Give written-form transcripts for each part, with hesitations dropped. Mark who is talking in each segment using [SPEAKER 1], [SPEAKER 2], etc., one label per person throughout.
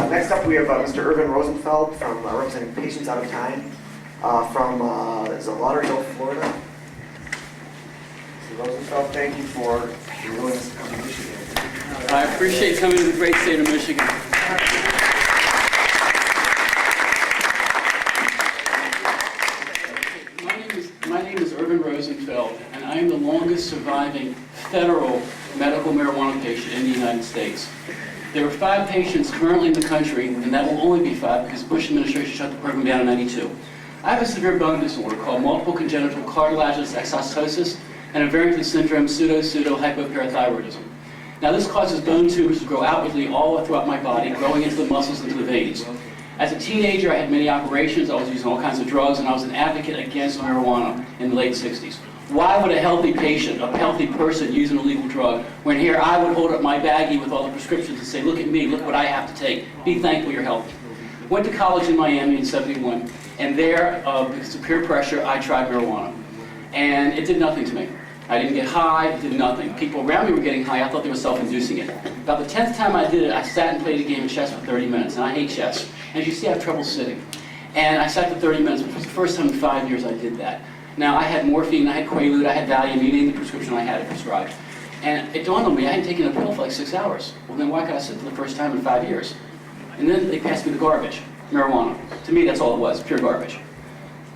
[SPEAKER 1] Next up, we have Mr. Irvin Rosenfeld from representing Patients Out of Time from Lauderdale, Florida. Mr. Rosenfeld, thank you for your willingness to come to Michigan.
[SPEAKER 2] I appreciate coming to the great state of Michigan. My name is Irvin Rosenfeld, and I am the longest surviving federal medical marijuana patient in the United States. There are 5 patients currently in the country, and that will only be 5 because the Bush administration shut the program down in '92. I have a severe bone disorder called multiple congenital cartilaginous exostosis and a Irvin syndrome pseudo-hypoparathyroidism. Now this causes bone tumors to grow outwardly all throughout my body, growing into the muscles and into the veins. As a teenager, I had many operations, I was using all kinds of drugs, and I was an advocate against marijuana in the late 60s. Why would a healthy patient, a healthy person, use an illegal drug when here I would hold up my baggie with all the prescriptions and say, look at me, look what I have to take, be thankful you're healthy. Went to college in Miami in '71, and there, because of peer pressure, I tried marijuana. And it did nothing to me. I didn't get high, it did nothing. People around me were getting high, I thought they were self-inducing it. About the 10th time I did it, I sat and played a game of chess for 30 minutes, and I hate chess. As you see, I have trouble sitting. And I sat for 30 minutes, which was the first time in 5 years I did that. Now, I had morphine, I had Quaalude, I had Valium, you name the prescription I had it prescribed. And it dawned on me, I hadn't taken a pill for like 6 hours. Well, then why could I sit for the first time in 5 years? And then they passed me the garbage, marijuana. To me, that's all it was, pure garbage.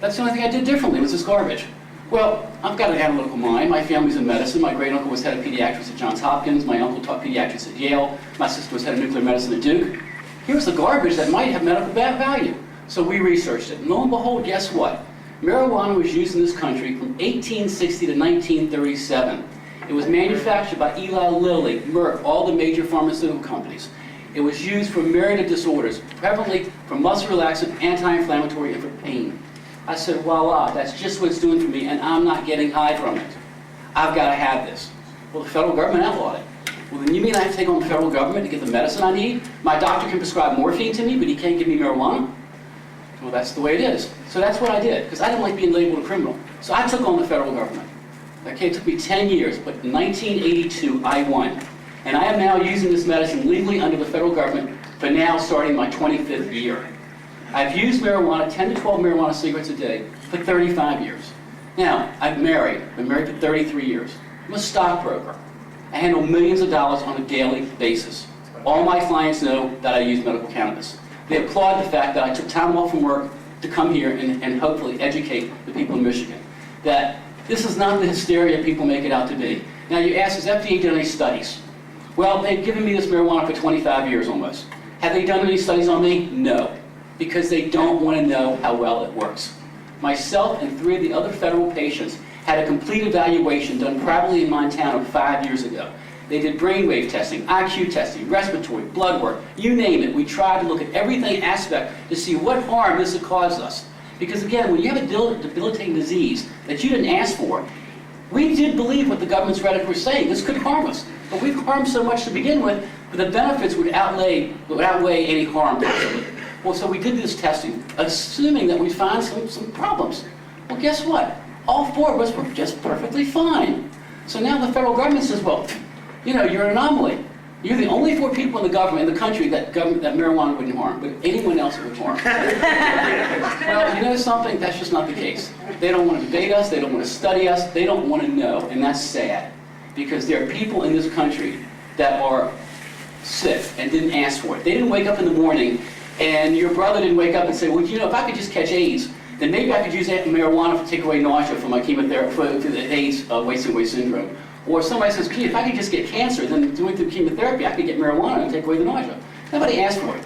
[SPEAKER 2] That's the only thing I did differently, was this garbage. Well, I've got an analytical mind. My family's in medicine. My great uncle was head of pediatrics at Johns Hopkins. My uncle taught pediatrics at Yale. My sister was head of nuclear medicine at Duke. Here's the garbage that might have medical value. So we researched it. And lo and behold, guess what? Marijuana was used in this country from 1860 to 1937. It was manufactured by Eli Lilly, Merck, all the major pharmaceutical companies. It was used for a myriad of disorders, prevalently for muscle relaxant, anti-inflammatory, and for pain. I said, voila, that's just what it's doing for me, and I'm not getting high from it. I've got to have this. Well, the federal government outlawed it. Well, then you mean I have to take on the federal government to get the medicine I need? My doctor can prescribe morphine to me, but he can't give me marijuana? Well, that's the way it is. So that's what I did, because I didn't like being labeled a criminal. So I took on the federal government. Okay, it took me 10 years, but in 1982, I won. And I am now using this medicine legally under the federal government for now starting my 25th year. I've used marijuana, 10 to 12 marijuana cigarettes a day, for 35 years. Now, I'm married. I've been married for 33 years. I'm a stockbroker. I handle millions of dollars on a daily basis. All my clients know that I use medical cannabis. They applaud the fact that I took time off from work to come here and hopefully educate the people in Michigan. That this is not the hysteria people make it out to be. Now you ask, has FDA done any studies? Well, they've given me this marijuana for 25 years almost. Have they done any studies on me? No. Because they don't want to know how well it works. Myself and 3 of the other federal patients had a complete evaluation done privately in Montana 5 years ago. They did brainwave testing, IQ testing, respiratory, blood work, you name it. We tried to look at everything aspect to see what harm this had caused us. Because again, when you have a debilitating disease that you didn't ask for, we did believe what the government's rhetoric was saying. This could harm us. But we've harmed so much to begin with, but the benefits would outweigh any harm possibly. Well, so we did this testing, assuming that we found some problems. Well, guess what? All 4 of us were just perfectly fine. So now the federal government says, well, you know, you're an anomaly. You're the only 4 people in the government, in the country, that marijuana wouldn't harm, but anyone else it would harm. Well, you know something? That's just not the case. They don't want to debate us. They don't want to study us. They don't want to know, and that's sad. Because there are people in this country that are sick and didn't ask for it. They didn't wake up in the morning and your brother didn't wake up and say, well, you know, if I could just catch AIDS, then maybe I could use marijuana to take away nausea from my chemotherapy, for the AIDS wasting away syndrome. Or somebody says, gee, if I could just get cancer, then doing through chemotherapy, I could get marijuana and take away the nausea. Nobody asked for it.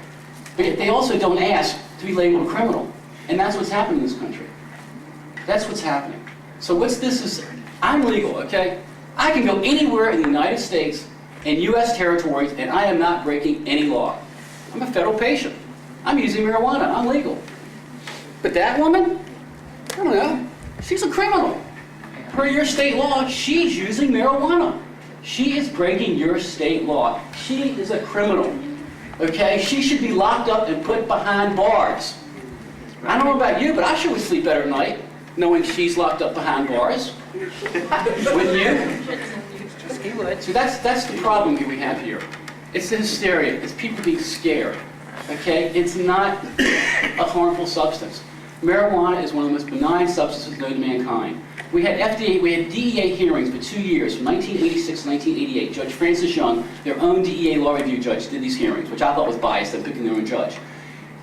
[SPEAKER 2] But yet they also don't ask to be labeled a criminal. And that's what's happening in this country. That's what's happening. So what's this is, I'm legal, okay? I can go anywhere in the United States and U.S. territories, and I am not breaking any law. I'm a federal patient. I'm using marijuana. I'm legal. But that woman, I don't know, she's a criminal. Per your state law, she's using marijuana. She is breaking your state law. She is a criminal. Okay? She should be locked up and put behind bars. I don't know about you, but I sure would sleep better at night knowing she's locked up behind bars. Wouldn't you?
[SPEAKER 3] He would.
[SPEAKER 2] So that's the problem we have here. It's the hysteria. It's people being scared. Okay? It's not a harmful substance. Marijuana is one of the most benign substances known to mankind. We had DEA hearings for 2 years, from 1986 to 1988. Judge Francis Young, their own DEA law review judge, did these hearings, which I thought was biased in picking their own judge.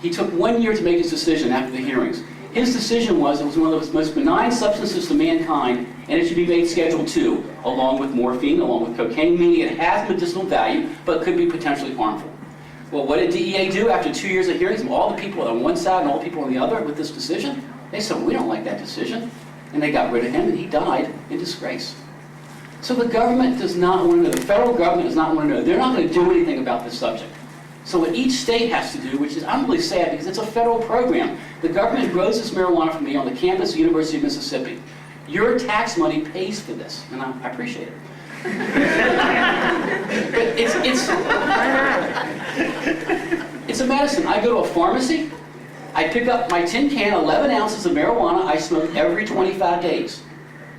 [SPEAKER 2] He took 1 year to make his decision after the hearings. His decision was it was one of the most benign substances to mankind, and it should be made Schedule II, along with morphine, along with cocaine, meaning it has medicinal value, but could be potentially harmful. Well, what did DEA do after 2 years of hearings? All the people on one side and all the people on the other with this decision? They said, we don't like that decision. And they got rid of him, and he died in disgrace. So the government does not want to know. The federal government does not want to know. They're not going to do anything about this subject. So what each state has to do, which is, I'm really sad because it's a federal program. The government grows this marijuana for me on the campus of the University of Mississippi. Your tax money pays for this, and I appreciate it. But it's a medicine. I go to a pharmacy, I pick up my tin can, 11 ounces of marijuana I smoke every 25 days.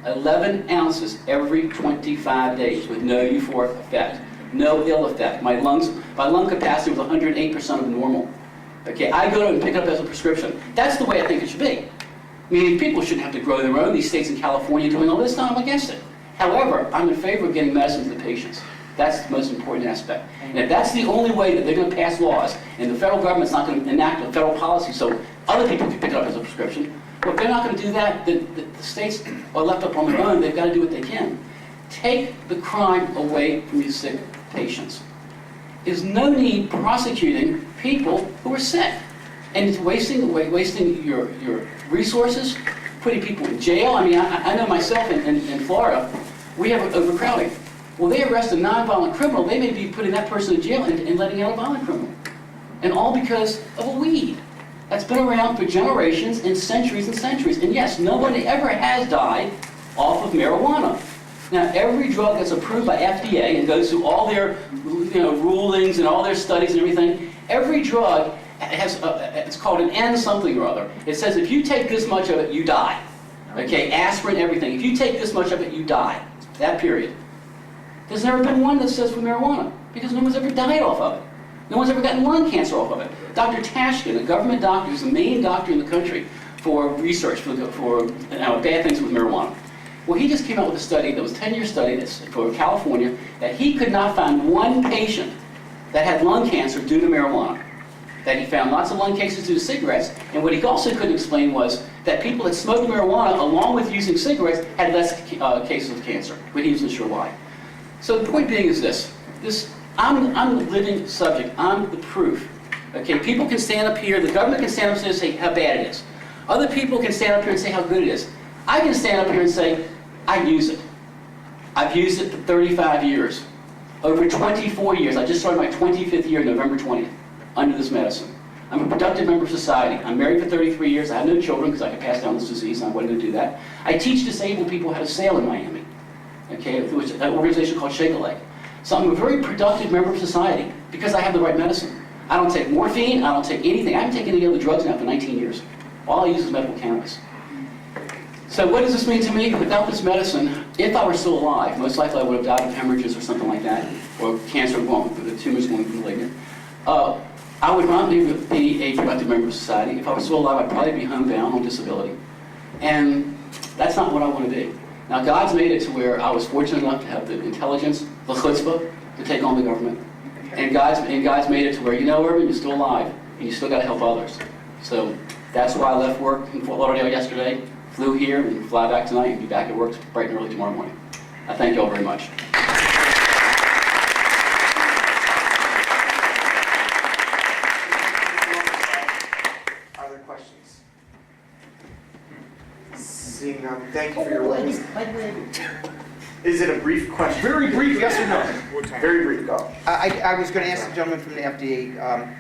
[SPEAKER 2] 11 ounces every 25 days with no euphoric effect, no ill effect. My lung capacity was 108% of normal. Okay, I go and pick it up as a prescription. That's the way I think it should be. Meaning people shouldn't have to grow their own. These states in California doing all this, no, I'm against it. However, I'm in favor of getting medicine to the patients. That's the most important aspect. And if that's the only way that they're going to pass laws, and the federal government's not going to enact a federal policy so other people can pick it up as a prescription, well, if they're not going to do that, then the states are left up on their own. They've got to do what they can. Take the crime away from these sick patients. There's no need prosecuting people who are sick. And it's wasting your resources, putting people in jail. I mean, I know myself in Florida, we have overcrowding. Well, they arrest a nonviolent criminal, they may be putting that person in jail and letting out a violent criminal. And all because of a weed that's been around for generations and centuries. And yes, nobody ever has died off of marijuana. Now, every drug that's approved by FDA and goes through all their rulings and all their studies and everything, every drug has, it's called an N something or other. It says if you take this much of it, you die. Okay, aspirin, everything. If you take this much of it, you die. That period. There's never been one that says for marijuana, because no one's ever died off of it. No one's ever gotten lung cancer off of it. Dr. Tashkin, a government doctor, who's the main doctor in the country for research for bad things with marijuana. Well, he just came out with a study that was a 10-year study that's for California that he could not find one patient that had lung cancer due to marijuana. That he found lots of lung cases due to cigarettes, and what he also couldn't explain was that people that smoked marijuana along with using cigarettes had less cases of cancer, but he wasn't sure why. So the point being is this I'm the living subject, I'm the proof. Okay, people can stand up here, the government can stand up and say how bad it is. Other people can stand up here and say how good it is. I can stand up here and say, I use it. I've used it for 35 years. Over 24 years, I just started my 25th year, November 20th, under this medicine. I'm a productive member of society. I'm married for 33 years. I have no children because I could pass down this disease, and I wasn't going to do that. I teach disabled people how to sail in Miami, okay, which is an organization called Shake a Leg. So I'm a very productive member of society because I have the right medicine. I don't take morphine. I don't take anything. I haven't taken any other drugs now for 19 years. All I use is medical cannabis. So what does this mean to me? Without this medicine, if I were still alive, most likely I would have died of hemorrhages or something like that, or cancer, the tumors going malignant. I would not be a productive member of society. If I was still alive, I'd probably be homebound on disability. And that's not what I want to be. Now, God's made it to where I was fortunate enough to have the intelligence, the chutzpah, to take on the government. And God's made it to where, Irvin, you're still alive, and you still got to help others. So that's why I left work in Fort Lauderdale yesterday, flew here, and fly back tonight, and be back at work bright and early tomorrow morning. I thank you all very much.
[SPEAKER 1] Are there questions? Seeing none, thank you for your witness. Is it a brief question?
[SPEAKER 3] Very brief, yes or no?
[SPEAKER 1] Very brief, go.
[SPEAKER 3] I was going to ask the gentleman from the FDA,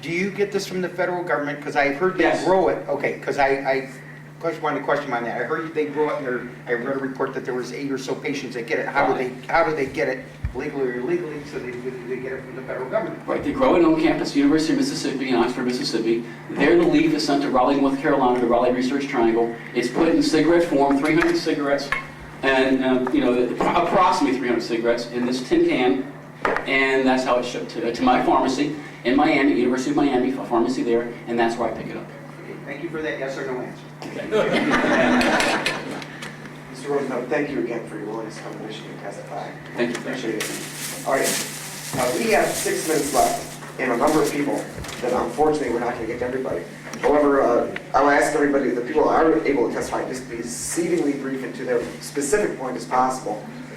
[SPEAKER 3] do you get this from the federal government? Because I heard they
[SPEAKER 2] Yes.
[SPEAKER 3] grow it. Okay, because I wanted to question on that. I heard they grow it, and I read a report that there was 8 or so patients that get it. How do they get it legally or illegally? So they get it from the federal government.
[SPEAKER 2] Right, they grow it on campus, University of Mississippi in Oxford, Mississippi. There the leaf is sent to Raleigh, North Carolina, the Raleigh Research Triangle. It's put in cigarette form, 300 cigarettes, and approximately 300 cigarettes in this tin can, And that's how it's shipped to my pharmacy in Miami, University of Miami, a pharmacy there, and that's where I pick it up.
[SPEAKER 3] Okay, thank you for that yes or no answer.
[SPEAKER 1] Mr. Rosenfeld, thank you again for your willingness to come to Michigan and testify.
[SPEAKER 2] Thank you.
[SPEAKER 1] Appreciate it. All right, we have 6 minutes left and a number of people that unfortunately we're not going to get to everybody. However, I will ask everybody, the people who are able to testify, just be exceedingly brief and to their specific point as possible.